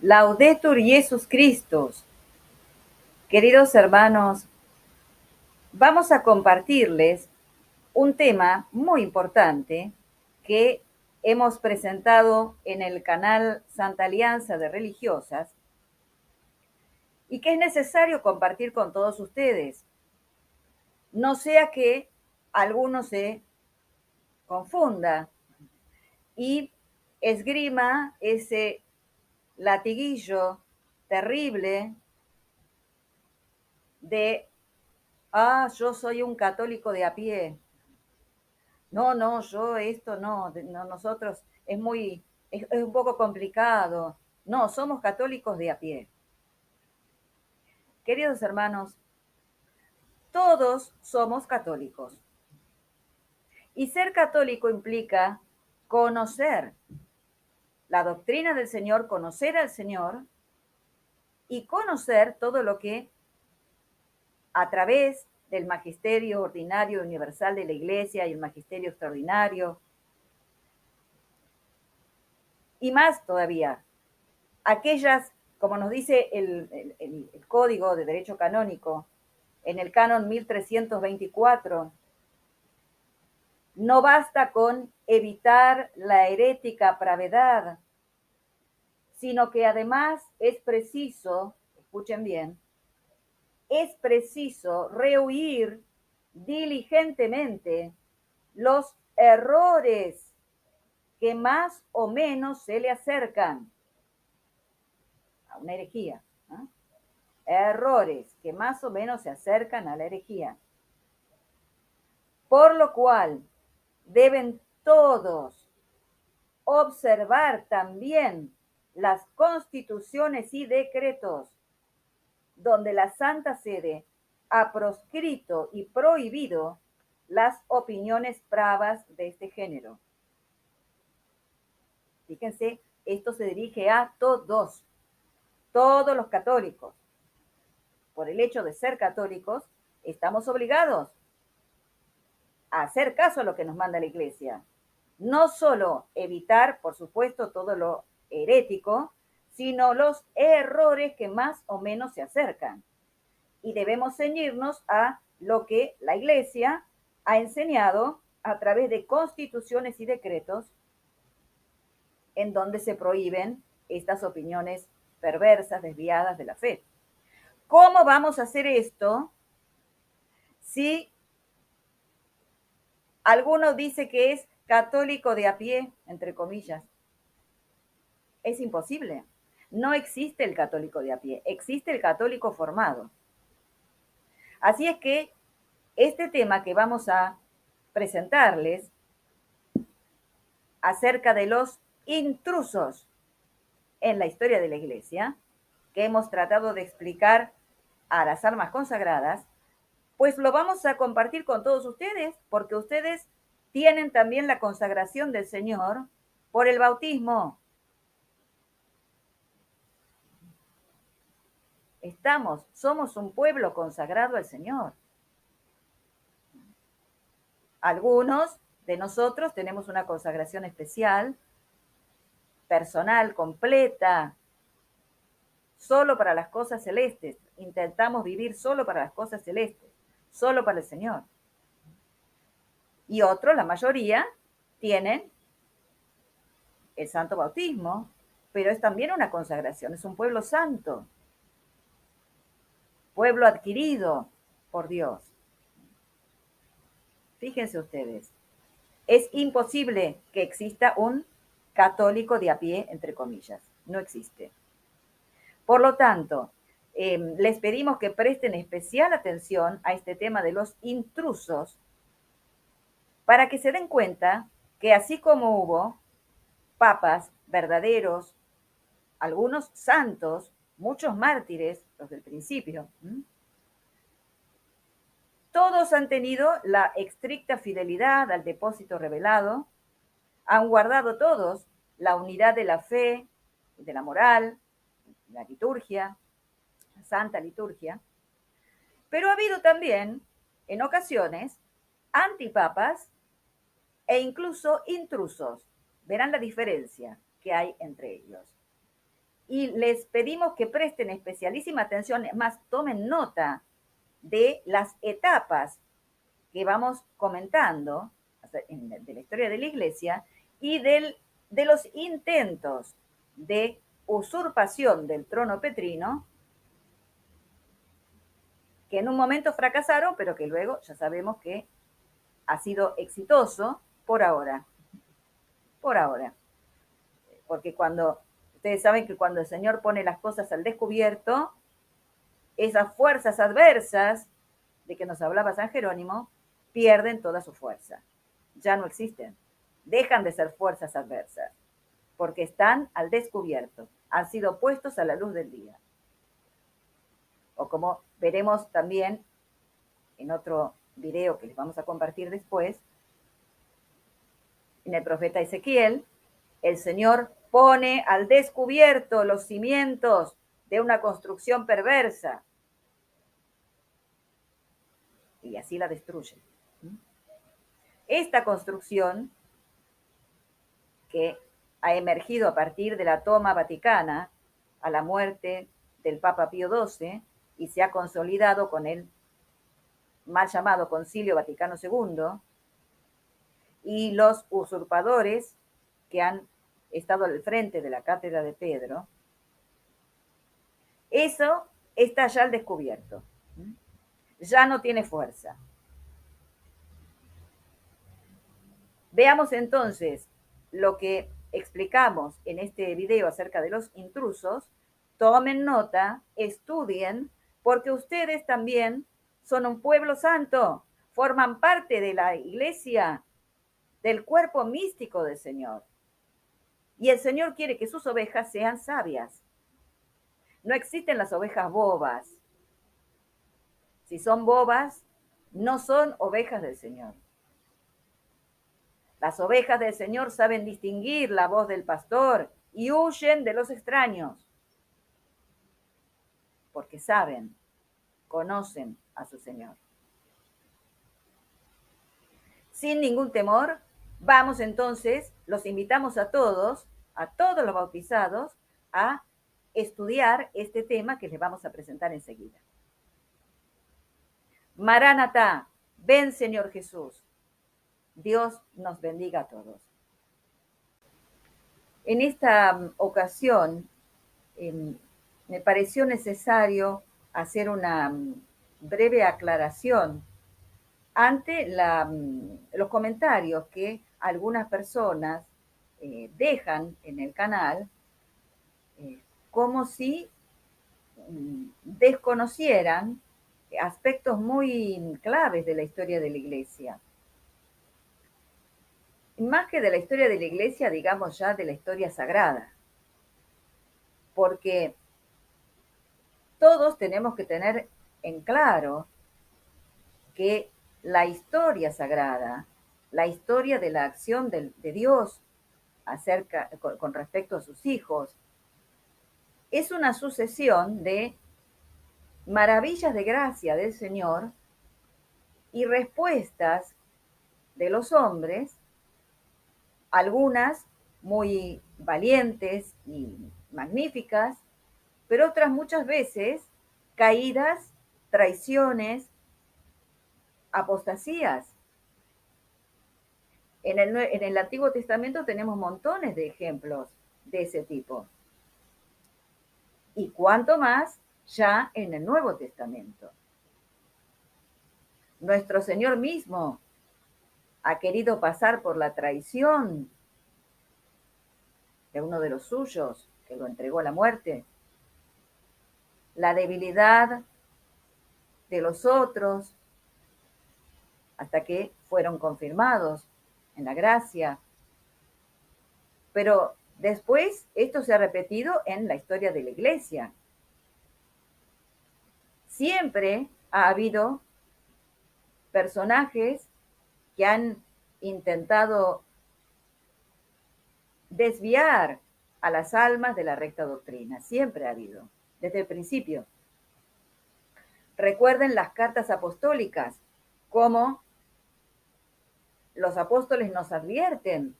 Laudetur Jesus Christus. Queridos hermanos, vamos a compartirles un tema muy importante que hemos presentado en el canal Santa Alianza de Religiosas y que es necesario compartir con todos ustedes. No sea que alguno se confunda y esgrima ese latiguillo terrible de, yo soy un católico de a pie. No, yo esto no, nosotros es un poco complicado. No, somos católicos de a pie. Queridos hermanos, todos somos católicos. Y ser católico implica conocer la doctrina del Señor, conocer al Señor y conocer todo lo que a través del magisterio ordinario universal de la Iglesia y el magisterio extraordinario, y más todavía, aquellas, como nos dice el Código de Derecho Canónico, en el canon 1324, no basta con evitar la herética pravedad, sino que además es preciso, escuchen bien, es preciso rehuir diligentemente los errores que más o menos se le acercan a una herejía, ¿no? Errores que más o menos se acercan a la herejía. Por lo cual deben todos observar también las constituciones y decretos donde la Santa Sede ha proscrito y prohibido las opiniones bravas de este género. Fíjense, esto se dirige a todos los católicos. Por el hecho de ser católicos, estamos obligados a hacer caso a lo que nos manda la Iglesia. No solo evitar, por supuesto, todo lo herético, sino los errores que más o menos se acercan. Y debemos ceñirnos a lo que la Iglesia ha enseñado a través de constituciones y decretos en donde se prohíben estas opiniones perversas, desviadas de la fe. ¿Cómo vamos a hacer esto si alguno dice que es católico de a pie, entre comillas? Es imposible. No existe el católico de a pie, existe el católico formado. Así es que este tema que vamos a presentarles acerca de los intrusos en la historia de la Iglesia, que hemos tratado de explicar a las almas consagradas, pues lo vamos a compartir con todos ustedes, porque ustedes tienen también la consagración del Señor por el bautismo. Somos un pueblo consagrado al Señor. Algunos de nosotros tenemos una consagración especial, personal, completa, solo para las cosas celestes. Intentamos vivir solo para las cosas celestes, solo para el Señor. Y otros, la mayoría, tienen el santo bautismo, pero es también una consagración, es un pueblo santo, pueblo adquirido por Dios. Fíjense ustedes, es imposible que exista un católico de a pie, entre comillas, no existe. Por lo tanto, les pedimos que presten especial atención a este tema de los intrusos para que se den cuenta que así como hubo papas verdaderos, algunos santos, muchos mártires, los del principio, todos han tenido la estricta fidelidad al depósito revelado, han guardado todos la unidad de la fe, de la moral, la liturgia, la santa liturgia, pero ha habido también, en ocasiones, antipapas e incluso intrusos. Verán la diferencia que hay entre ellos. y les pedimos que presten especialísima atención, más tomen nota de las etapas que vamos comentando de la historia de la Iglesia y de los intentos de usurpación del trono petrino, que en un momento fracasaron, pero que luego ya sabemos que ha sido exitoso por ahora. Por ahora. Porque ustedes saben que cuando el Señor pone las cosas al descubierto, esas fuerzas adversas de que nos hablaba San Jerónimo, pierden toda su fuerza. Ya no existen. Dejan de ser fuerzas adversas, porque están al descubierto, han sido puestos a la luz del día. O como veremos también en otro video que les vamos a compartir después, en el profeta Ezequiel, el Señor pone al descubierto los cimientos de una construcción perversa y así la destruye. Esta construcción, que ha emergido a partir de la toma vaticana a la muerte del Papa Pío XII y se ha consolidado con el mal llamado Concilio Vaticano II, y los usurpadores que han estado al frente de la cátedra de Pedro, eso está ya al descubierto. Ya no tiene fuerza. Veamos entonces lo que explicamos en este video acerca de los intrusos. Tomen nota, estudien, porque ustedes también son un pueblo santo, forman parte de la iglesia, del cuerpo místico del Señor. Y el Señor quiere que sus ovejas sean sabias. No existen las ovejas bobas. Si son bobas, no son ovejas del Señor. Las ovejas del Señor saben distinguir la voz del pastor y huyen de los extraños, porque saben, conocen a su Señor. Sin ningún temor, vamos entonces, los invitamos a todos los bautizados, a estudiar este tema que les vamos a presentar enseguida. Maránata, ven Señor Jesús. Dios nos bendiga a todos. En esta ocasión, me pareció necesario hacer una breve aclaración ante los comentarios que algunas personas dejan en el canal, como si desconocieran aspectos muy claves de la historia de la Iglesia. Más que de la historia de la Iglesia, digamos ya de la historia sagrada. Porque todos tenemos que tener en claro que la historia sagrada, la historia de la acción de Dios con respecto a sus hijos, es una sucesión de maravillas de gracia del Señor y respuestas de los hombres, algunas muy valientes y magníficas, pero otras muchas veces caídas, traiciones, apostasías. En el Antiguo Testamento tenemos montones de ejemplos de ese tipo. Y cuánto más ya en el Nuevo Testamento. Nuestro Señor mismo ha querido pasar por la traición de uno de los suyos, que lo entregó a la muerte, la debilidad de los otros, hasta que fueron confirmados en la gracia. Pero después esto se ha repetido en la historia de la Iglesia. Siempre ha habido personajes que han intentado desviar a las almas de la recta doctrina. Siempre ha habido, desde el principio. Recuerden las cartas apostólicas, cómo los apóstoles nos advierten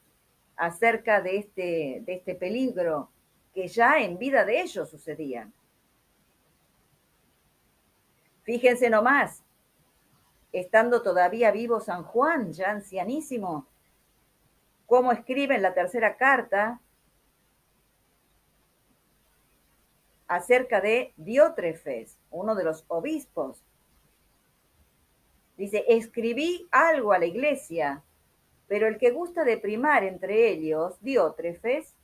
acerca de este peligro que ya en vida de ellos sucedían. Fíjense nomás, estando todavía vivo San Juan, ya ancianísimo, cómo escribe en la tercera carta acerca de Diótrefes, uno de los obispos. Dice, escribí algo a la iglesia, pero el que gusta de primar entre ellos, Diótrefes,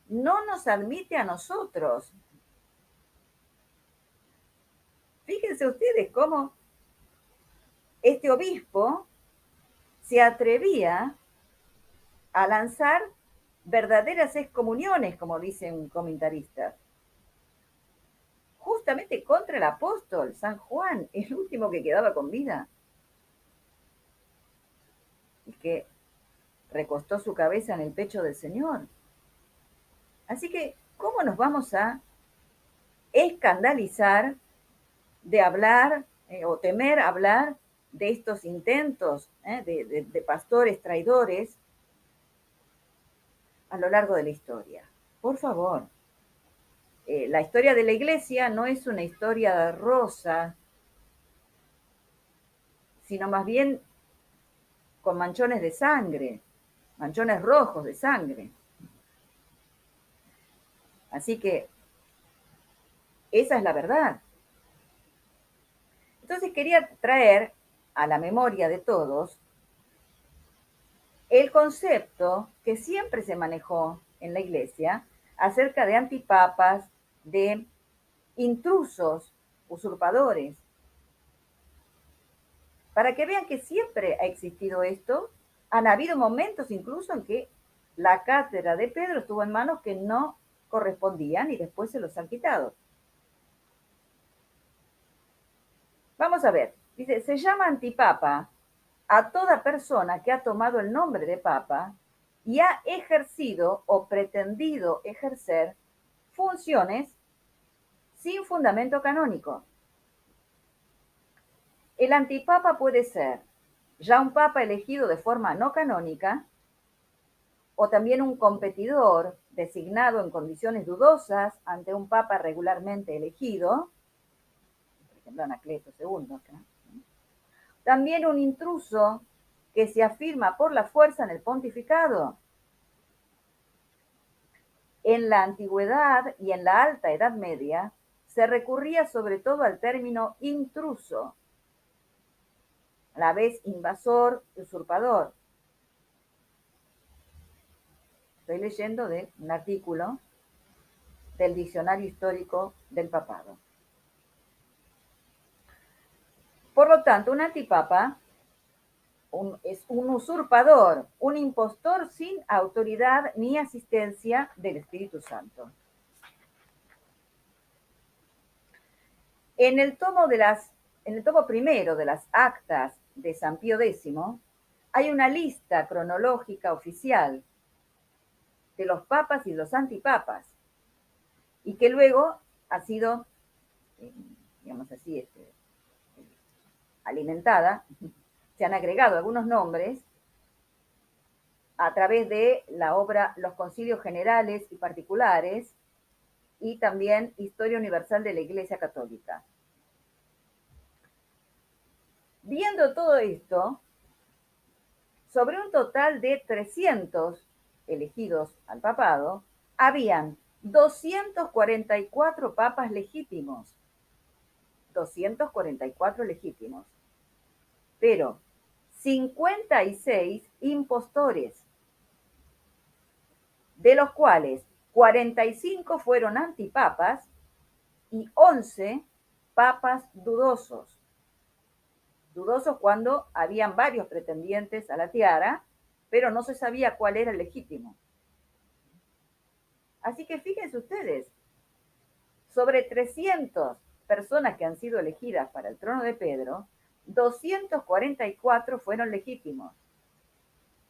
no nos admite a nosotros. Fíjense ustedes cómo este obispo se atrevía a lanzar verdaderas excomuniones, como dice un comentarista, justamente contra el apóstol San Juan, el último que quedaba con vida, y que recostó su cabeza en el pecho del Señor. Así que, ¿cómo nos vamos a escandalizar de hablar o temer hablar de estos intentos de pastores traidores a lo largo de la historia? Por favor, la historia de la iglesia no es una historia rosa, sino más bien con manchones de sangre, manchones rojos de sangre. Así que esa es la verdad. Entonces quería traer a la memoria de todos el concepto que siempre se manejó en la iglesia acerca de antipapas, de intrusos, usurpadores, para que vean que siempre ha existido esto. Han habido momentos incluso en que la cátedra de Pedro estuvo en manos que no correspondían y después se los han quitado. Vamos a ver, dice, se llama antipapa a toda persona que ha tomado el nombre de papa y ha ejercido o pretendido ejercer funciones sin fundamento canónico. El antipapa puede ser ya un papa elegido de forma no canónica o también un competidor designado en condiciones dudosas ante un papa regularmente elegido, por ejemplo Anacleto II. También un intruso que se afirma por la fuerza en el pontificado. En la antigüedad y en la alta Edad Media se recurría sobre todo al término intruso, a la vez invasor y usurpador. Estoy leyendo de un artículo del Diccionario Histórico del Papado. Por lo tanto, un antipapa es un usurpador, un impostor sin autoridad ni asistencia del Espíritu Santo. En el tomo primero de las actas de San Pío X, hay una lista cronológica oficial de los papas y los antipapas, y que luego ha sido, digamos así, alimentada. Se han agregado algunos nombres a través de la obra Los Concilios Generales y Particulares y también Historia Universal de la Iglesia Católica. Viendo todo esto, sobre un total de 300 elegidos al papado, habían 244 papas legítimos. 244 legítimos. Pero 56 impostores, de los cuales 45 fueron antipapas y 11 papas dudosos. Dudosos cuando habían varios pretendientes a la tiara, pero no se sabía cuál era el legítimo. Así que fíjense ustedes, sobre 300 personas que han sido elegidas para el trono de Pedro, 244 fueron legítimos,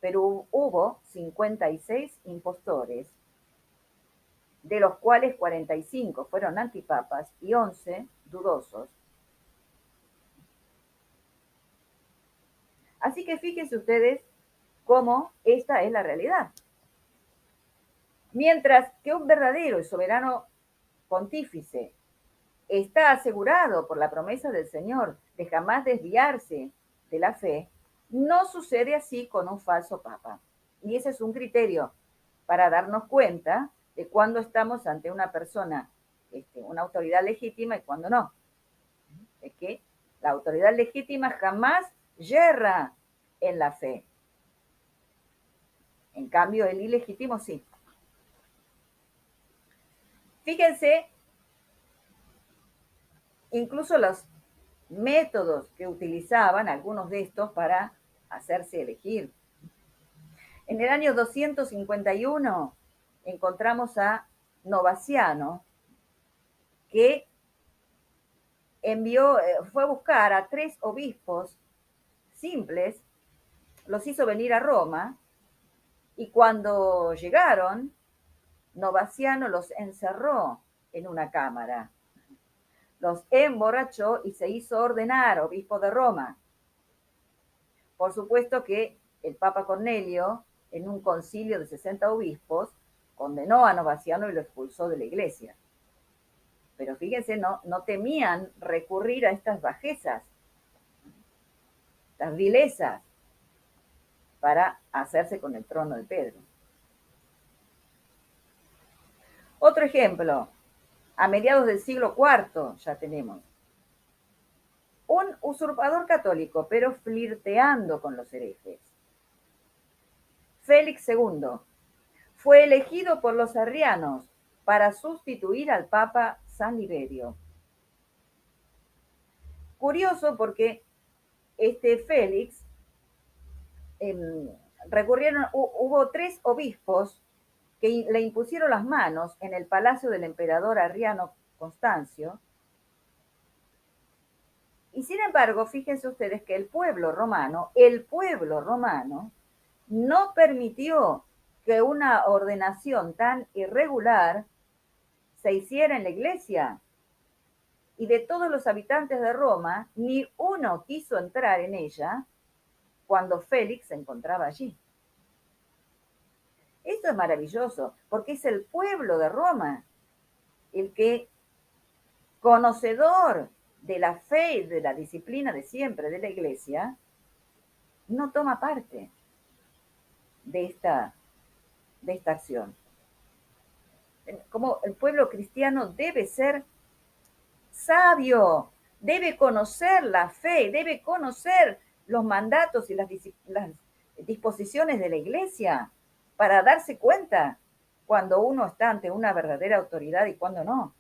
pero hubo 56 impostores, de los cuales 45 fueron antipapas y 11 dudosos. Así que fíjense ustedes cómo esta es la realidad. Mientras que un verdadero y soberano pontífice está asegurado por la promesa del Señor de jamás desviarse de la fe, no sucede así con un falso papa. Y ese es un criterio para darnos cuenta de cuándo estamos ante una persona, una autoridad legítima y cuándo no. Es que la autoridad legítima jamás yerra en la fe. En cambio, el ilegítimo sí. Fíjense, incluso los métodos que utilizaban algunos de estos para hacerse elegir. En el año 251 encontramos a Novaciano, que fue a buscar a 3 obispos simples, los hizo venir a Roma, y cuando llegaron, Novaciano los encerró en una cámara, los emborrachó y se hizo ordenar obispo de Roma. Por supuesto que el Papa Cornelio, en un concilio de 60 obispos, condenó a Novaciano y lo expulsó de la iglesia. Pero fíjense, no temían recurrir a estas bajezas, estas vilezas, para hacerse con el trono de Pedro. Otro ejemplo, a mediados del siglo IV ya tenemos un usurpador católico, pero flirteando con los herejes. Félix II fue elegido por los arrianos para sustituir al Papa San Liberio. Curioso porque Félix hubo 3 obispos que le impusieron las manos en el palacio del emperador arriano Constancio. Y sin embargo, fíjense ustedes que el pueblo romano, no permitió que una ordenación tan irregular se hiciera en la iglesia. Y de todos los habitantes de Roma, ni uno quiso entrar en ella cuando Félix se encontraba allí. Esto es maravilloso, porque es el pueblo de Roma el que, conocedor de la fe y de la disciplina de siempre de la iglesia, no toma parte de esta acción. Como el pueblo cristiano debe ser sabio, debe conocer la fe, debe conocer los mandatos y las disposiciones de la iglesia para darse cuenta cuando uno está ante una verdadera autoridad y cuando no.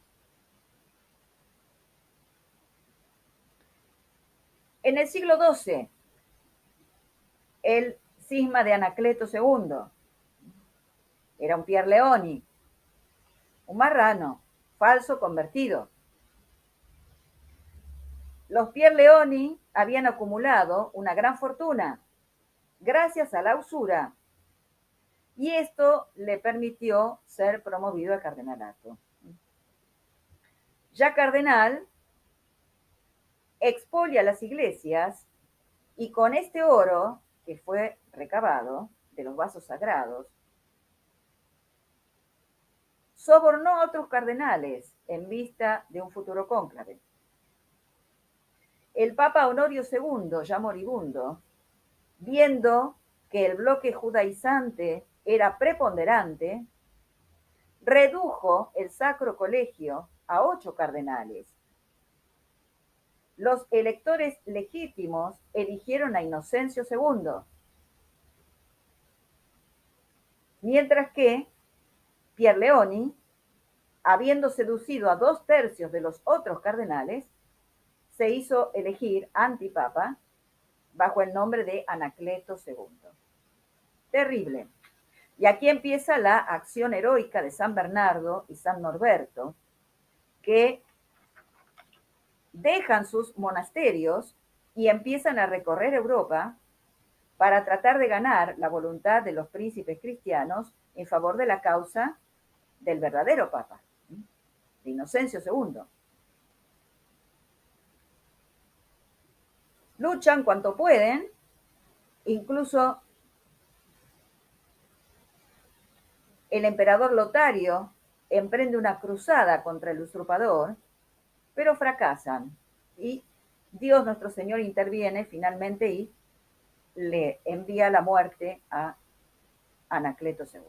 En el siglo XII, el cisma de Anacleto II era un Pier Leoni, un marrano, falso convertido. Los Pier Leoni habían acumulado una gran fortuna gracias a la usura, y esto le permitió ser promovido a cardenalato. Ya cardenal, expolia las iglesias y con este oro que fue recabado de los vasos sagrados, sobornó a otros cardenales en vista de un futuro cónclave. El Papa Honorio II, ya moribundo, viendo que el bloque judaizante era preponderante, redujo el Sacro Colegio a 8 cardenales. Los electores legítimos eligieron a Inocencio II, mientras que Pier Leoni, habiendo seducido a 2/3 de los otros cardenales, se hizo elegir antipapa bajo el nombre de Anacleto II. Terrible. Y aquí empieza la acción heroica de San Bernardo y San Norberto, que dejan sus monasterios y empiezan a recorrer Europa para tratar de ganar la voluntad de los príncipes cristianos en favor de la causa del verdadero Papa, de Inocencio II. Luchan cuanto pueden, incluso El emperador Lotario emprende una cruzada contra el usurpador, pero fracasan y Dios nuestro Señor interviene finalmente y le envía la muerte a Anacleto II.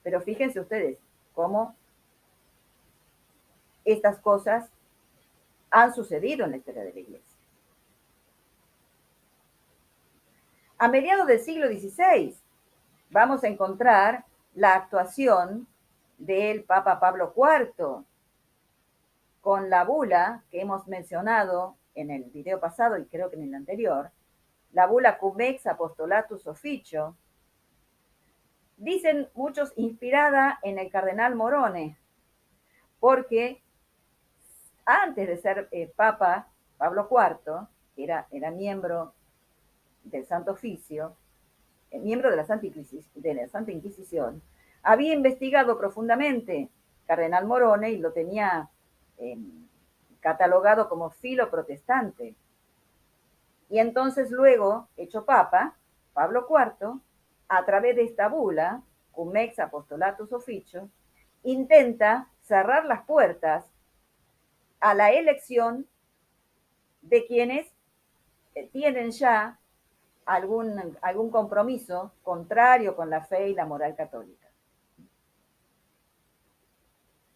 Pero fíjense ustedes cómo estas cosas han sucedido en la historia de la Iglesia. A mediados del siglo XVI vamos a encontrar la actuación del Papa Pablo IV con la bula que hemos mencionado en el video pasado y creo que en el anterior, la bula Cum ex Apostolatus Officio, dicen muchos inspirada en el cardenal Morone, porque antes de ser Papa Pablo IV, que era miembro del Santo Oficio, miembro de la Santa Inquisición, había investigado profundamente Cardenal Morone y lo tenía catalogado como filo protestante. Y entonces luego, hecho Papa, Pablo IV, a través de esta bula, Cum ex Apostolatus Officio, intenta cerrar las puertas a la elección de quienes tienen ya algún compromiso contrario con la fe y la moral católica.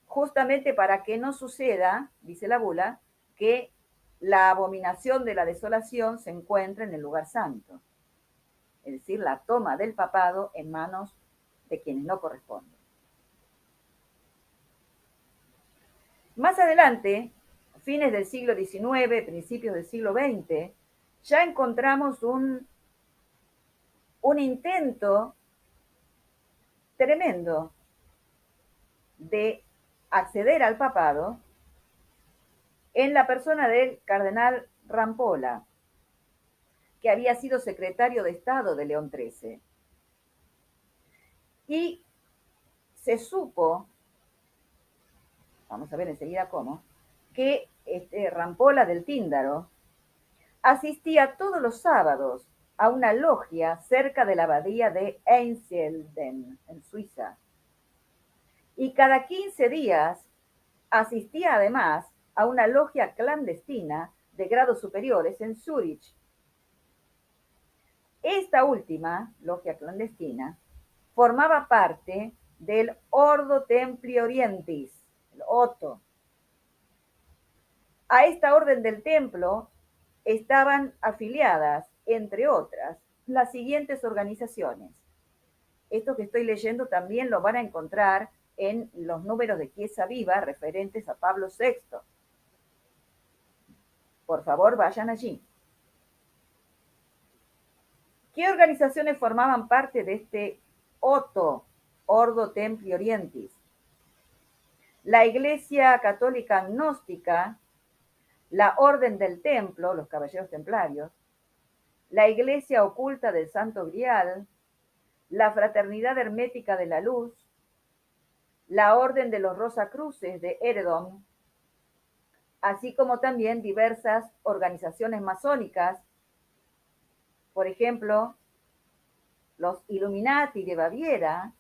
Justamente para que no suceda, dice la bula, que la abominación de la desolación se encuentre en el lugar santo, es decir, la toma del papado en manos de quienes no corresponden. Más adelante, fines del siglo XIX, principios del siglo XX, ya encontramos un intento tremendo de acceder al papado en la persona del cardenal Rampolla, que había sido secretario de Estado de León XIII. Y se supo, vamos a ver enseguida cómo, que Rampolla del Tíndaro asistía todos los sábados a una logia cerca de la abadía de Einsiedeln, en Suiza. Y cada 15 días asistía además a una logia clandestina de grados superiores en Zúrich. Esta última, logia clandestina, formaba parte del Ordo Templi Orientis, el OTO. A esta orden del templo estaban afiliadas, entre otras, las siguientes organizaciones. Esto que estoy leyendo también lo van a encontrar en los números de Chiesa Viva referentes a Pablo VI. Por favor, vayan allí. ¿Qué organizaciones formaban parte de este OTO, Ordo Templi Orientis? La Iglesia Católica Gnóstica, la Orden del Templo, los Caballeros Templarios, la Iglesia Oculta del Santo Grial, la Fraternidad Hermética de la Luz, la Orden de los Rosacruces de Eredom, así como también diversas organizaciones masónicas, por ejemplo, los Illuminati de Baviera,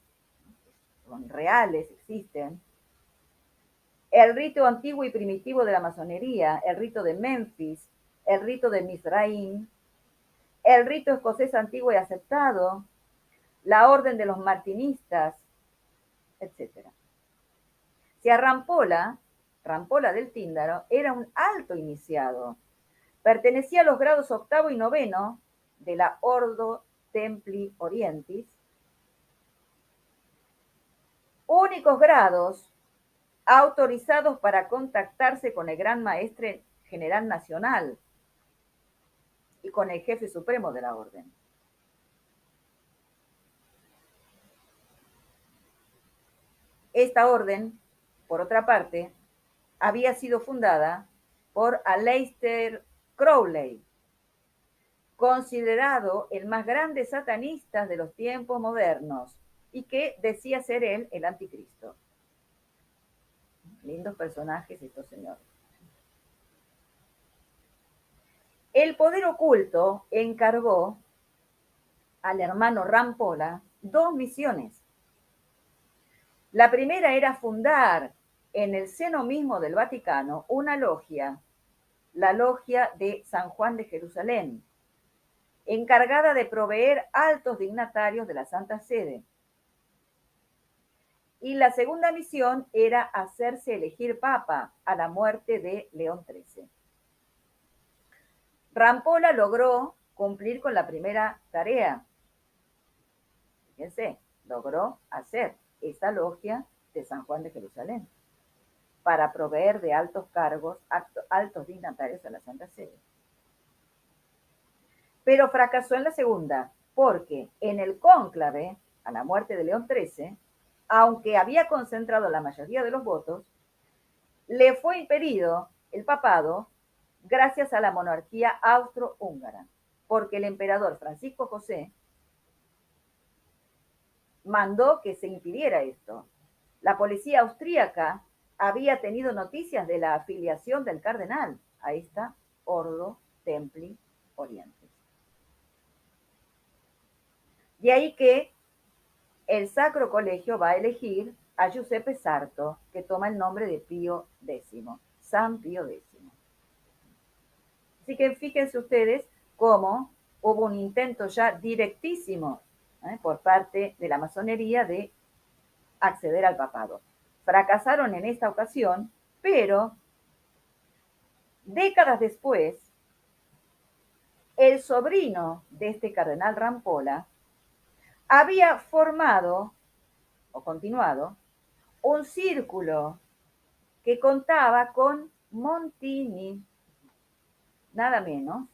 son reales, existen, el rito antiguo y primitivo de la masonería, el rito de Memphis, el rito de Mizraim, el rito escocés antiguo y aceptado, la orden de los martinistas, etc. Si a Rampolla del Tíndaro, era un alto iniciado, pertenecía a los grados octavo y noveno de la Ordo Templi Orientis, únicos grados autorizados para contactarse con el Gran Maestre General Nacional y con el Jefe Supremo de la Orden. Esta orden, por otra parte, había sido fundada por Aleister Crowley, considerado el más grande satanista de los tiempos modernos y que decía ser él el anticristo. Lindos personajes estos señores. El poder oculto encargó al hermano Rampolla 2 misiones. La primera era fundar en el seno mismo del Vaticano una logia, la logia de San Juan de Jerusalén, encargada de proveer altos dignatarios de la Santa Sede. Y la segunda misión era hacerse elegir papa a la muerte de León XIII. Rampolla logró cumplir con la primera tarea. Fíjense, logró hacer esa logia de San Juan de Jerusalén para proveer de altos cargos, altos dignatarios a la Santa Sede. Pero fracasó en la segunda, porque en el cónclave, a la muerte de León XIII, aunque había concentrado la mayoría de los votos, le fue impedido el papado gracias a la monarquía austrohúngara, porque el emperador Francisco José mandó que se impidiera esto. La policía austríaca había tenido noticias de la afiliación del cardenal a esta Ordo Templi Orientis. De ahí que el Sacro Colegio va a elegir a Giuseppe Sarto, que toma el nombre de Pío X, San Pío X. Así que fíjense ustedes cómo hubo un intento ya directísimo por parte de la masonería de acceder al papado. Fracasaron en esta ocasión, pero décadas después, el sobrino de este cardenal Rampolla había formado o continuado un círculo que contaba con Montini, nada menos.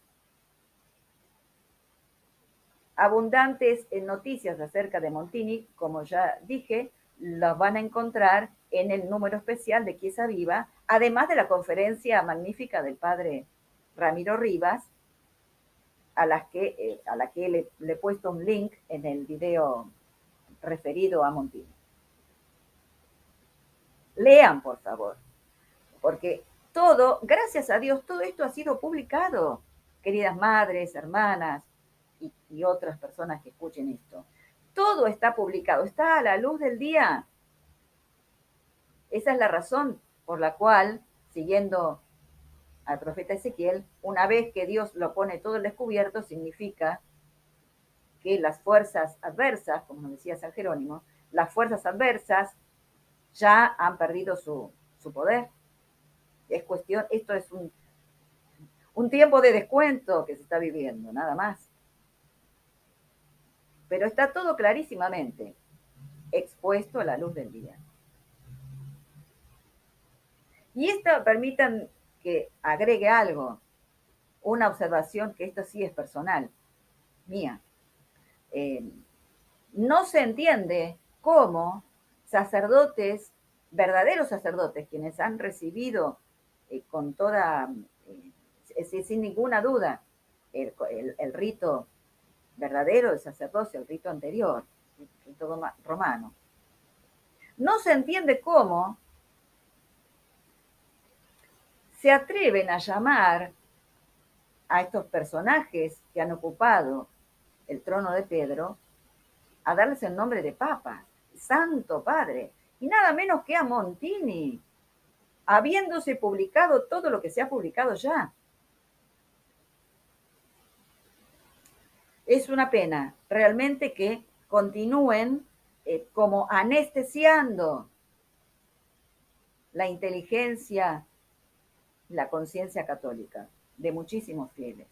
Abundantes noticias acerca de Montini, como ya dije, los van a encontrar en el número especial de Chiesa Viva, además de la conferencia magnífica del padre Ramiro Rivas, a la que le he puesto un link en el video referido a Montini. Lean, por favor, porque todo, gracias a Dios, todo esto ha sido publicado, queridas madres, hermanas y otras personas que escuchen esto. Todo está publicado, está a la luz del día. Esa es la razón por la cual, siguiendo al profeta Ezequiel, una vez que Dios lo pone todo al descubierto, significa que las fuerzas adversas, como decía San Jerónimo, las fuerzas adversas ya han perdido su poder. Es cuestión, esto es un tiempo de descuento que se está viviendo, nada más. Pero está todo clarísimamente expuesto a la luz del día. Y esto, permitan que agregue algo, una observación que esto sí es personal, mía. No se entiende cómo sacerdotes, verdaderos sacerdotes, quienes han recibido con toda, sin ninguna duda, el rito verdadero del sacerdocio, el rito anterior, el rito romano. No se entiende cómo se atreven a llamar a estos personajes que han ocupado el trono de Pedro, a darles el nombre de Papa, Santo Padre, y nada menos que a Montini, habiéndose publicado todo lo que se ha publicado ya. Es una pena realmente que continúen como anestesiando la inteligencia, la conciencia católica de muchísimos fieles.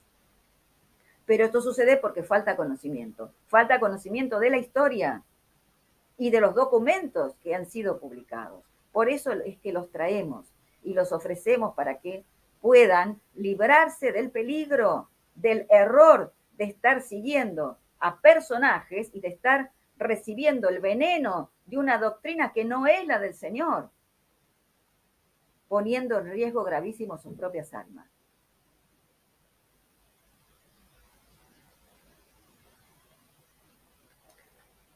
Pero esto sucede porque falta conocimiento de la historia y de los documentos que han sido publicados. Por eso es que los traemos y los ofrecemos para que puedan librarse del peligro, del error de estar siguiendo a personajes y de estar recibiendo el veneno de una doctrina que no es la del Señor, poniendo en riesgo gravísimo sus propias almas.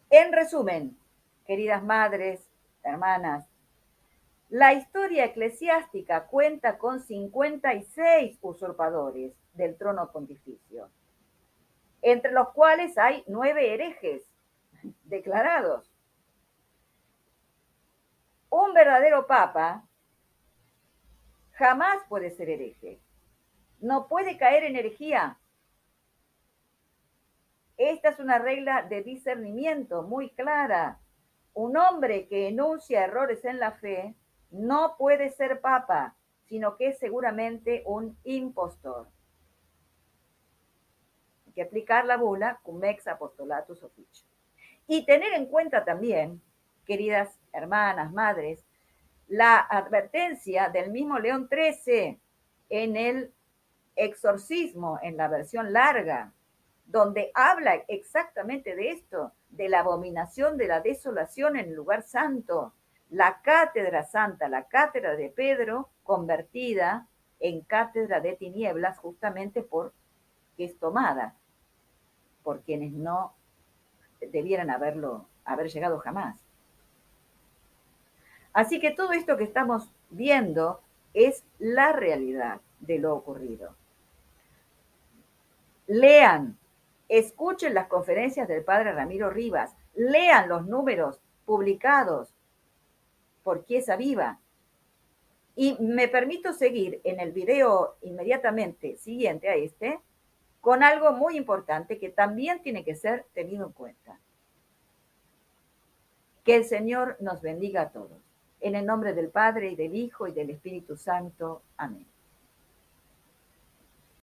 En resumen, queridas madres, hermanas, la historia eclesiástica cuenta con 56 usurpadores del trono pontificio, entre los cuales hay 9 herejes declarados. Un verdadero papa jamás puede ser hereje. No puede caer en herejía. Esta es una regla de discernimiento muy clara. Un hombre que enuncia errores en la fe no puede ser papa, sino que es seguramente un impostor. Hay que aplicar la bula cum ex apostolatus officio. Y tener en cuenta también, queridas hermanas, madres, la advertencia del mismo León XIII en el exorcismo, en la versión larga, donde habla exactamente de esto, de la abominación de la desolación en el lugar santo, la cátedra santa, la cátedra de Pedro, convertida en cátedra de tinieblas justamente porque es tomada por quienes no debieran haber llegado jamás. Así que todo esto que estamos viendo es la realidad de lo ocurrido. Lean, escuchen las conferencias del padre Ramiro Rivas, lean los números publicados por Chiesa Viva. Y me permito seguir en el video inmediatamente siguiente a este con algo muy importante que también tiene que ser tenido en cuenta. Que el Señor nos bendiga a todos. En el nombre del Padre, y del Hijo, y del Espíritu Santo. Amén.